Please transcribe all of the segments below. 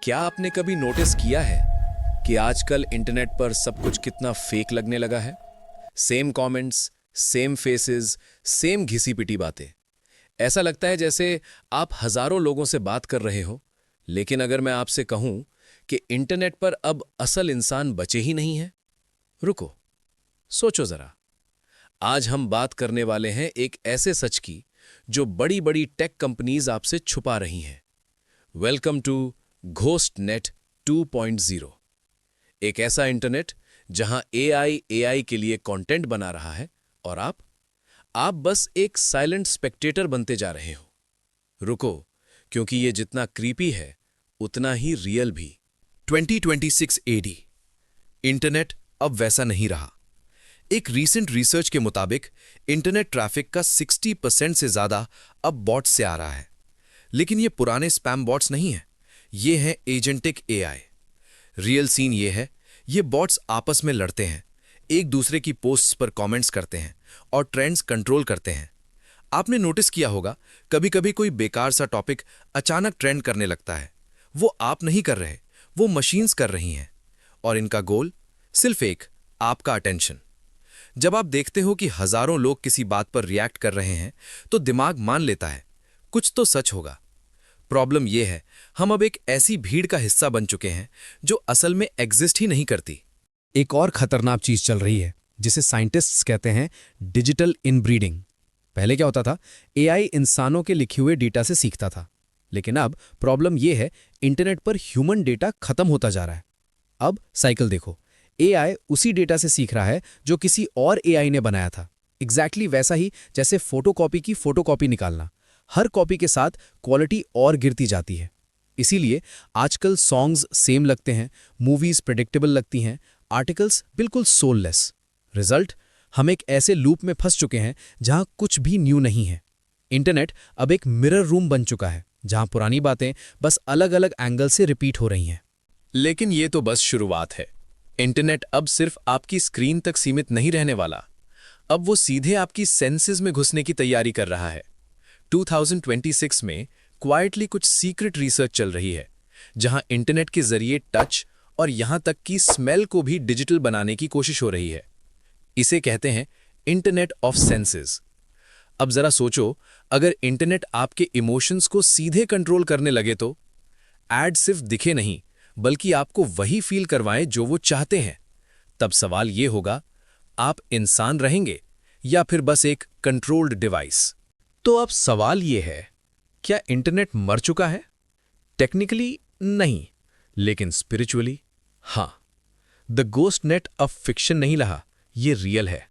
क्या आपने कभी नोटिस किया है कि आजकल इंटरनेट पर सब कुछ कितना फेक लगने लगा है? Same comments, same faces, same घिसी पिटी बातें। ऐसा लगता है जैसे आप हजारों लोगों से बात कर रहे हो, लेकिन अगर मैं आपसे कहूं कि इंटरनेट पर अब असल इंसान बचे ही नहीं हैं, रुको, सोचो जरा। आज हम बात करने वाले हैं एक ऐसे सच की जो बड़ी बड़ी टेक कंपनीज आपसे छुपा रही हैं। Welcome to ghost net 2.0। एक ऐसा इंटरनेट जहां एआई के लिए कंटेंट बना रहा है और आप बस एक साइलेंट स्पेक्टेटर बनते जा रहे हो। रुको, क्योंकि ये जितना क्रीपी है उतना ही रियल भी। 2026 AD इंटरनेट अब वैसा नहीं रहा। एक रीसेंट रिसर्च के मुताबिक इंटरनेट ट्रैफिक का 60% से ज्यादा अब बॉट्स से आ रहा है। लेकिन ये पुराने स्पैम बॉट्स नहीं हैं, ये हैं एजेंटिक एआई। रियल सीन ये है, ये बॉट्स आपस में लड़ते हैं, एक दूसरे की पोस्ट्स पर कमेंट्स करते हैं और ट्रेंड्स कंट्रोल करते हैं। आपने नोटिस किया होगा, कभी कभी कोई बेकार सा टॉपिक अचानक ट्रेंड करने लगता है। वो आप नहीं कर रहे, वो मशीन्स कर रही हैं, और इनका गोल सिर्फ एक, आपका अटेंशन। जब आप देखते हो कि हजारों लोग किसी बात पर रिएक्ट कर रहे हैं, तो दिमाग मान लेता है कुछ तो सच होगा। प्रॉब्लम यह है, हम अब एक ऐसी भीड़ का हिस्सा बन चुके हैं जो असल में एग्जिस्ट ही नहीं करती। एक और खतरनाक चीज चल रही है जिसे साइंटिस्ट्स कहते हैं डिजिटल इनब्रीडिंग। पहले क्या होता था, एआई इंसानों के लिखे हुए डेटा से सीखता था, लेकिन अब प्रॉब्लम यह है, इंटरनेट पर ह्यूमन डेटा खत्म होता जा रहा है। अब साइकिल देखो, एआई उसी डेटा से सीख रहा है जो किसी और एआई ने बनाया था। एग्जैक्टली वैसा ही जैसे फोटोकॉपी की फोटोकॉपी निकालना, हर कॉपी के साथ क्वालिटी और गिरती जाती है। इसीलिए आजकल सॉन्ग्स सेम लगते हैं, मूवीज प्रेडिक्टेबल लगती हैं, आर्टिकल्स बिल्कुल सोललेस। रिजल्ट, हम एक ऐसे लूप में फंस चुके हैं जहां कुछ भी न्यू नहीं है। इंटरनेट अब एक मिरर रूम बन चुका है जहां पुरानी बातें बस अलग अलग एंगल से रिपीट हो रही हैं। लेकिन ये तो बस शुरुआत है। इंटरनेट अब सिर्फ आपकी स्क्रीन तक सीमित नहीं रहने वाला, अब वो सीधे आपकी सेंसेस में घुसने की तैयारी कर रहा है। 2026 में क्वाइटली कुछ सीक्रेट रिसर्च चल रही है, जहां इंटरनेट के जरिए टच और यहां तक कि स्मेल को भी डिजिटल बनाने की कोशिश हो रही है। इसे कहते हैं इंटरनेट ऑफ सेंसेस। अब जरा सोचो, अगर इंटरनेट आपके इमोशंस को सीधे कंट्रोल करने लगे तो एड सिर्फ दिखे नहीं, बल्कि आपको वही फील करवाएं जो वो चाहते हैं। तब सवाल ये होगा, आप इंसान रहेंगे या फिर बस एक कंट्रोल्ड डिवाइस? तो अब सवाल ये है, क्या इंटरनेट मर चुका है? टेक्निकली नहीं, लेकिन स्पिरिचुअली हाँ। द गोस्ट नेट अब फिक्शन नहीं रहा, ये रियल है।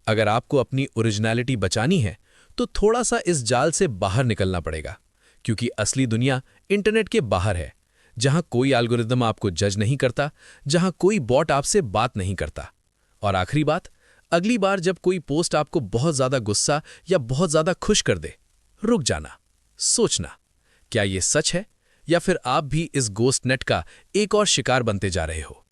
अगर आपको अपनी ओरिजिनलिटी बचानी है तो थोड़ा सा इस जाल से बाहर निकलना पड़ेगा, क्योंकि असली दुनिया इंटरनेट के बाहर है, जहां कोई एल्गोरिदम आपको जज नहीं करता, जहां कोई बॉट आपसे बात नहीं करता। और आखिरी बात, अगली बार जब कोई पोस्ट आपको बहुत ज्यादा गुस्सा या बहुत ज्यादा खुश कर दे, रुक जाना, सोचना, क्या ये सच है या फिर आप भी इस गोस्ट नेट का एक और शिकार बनते जा रहे हो?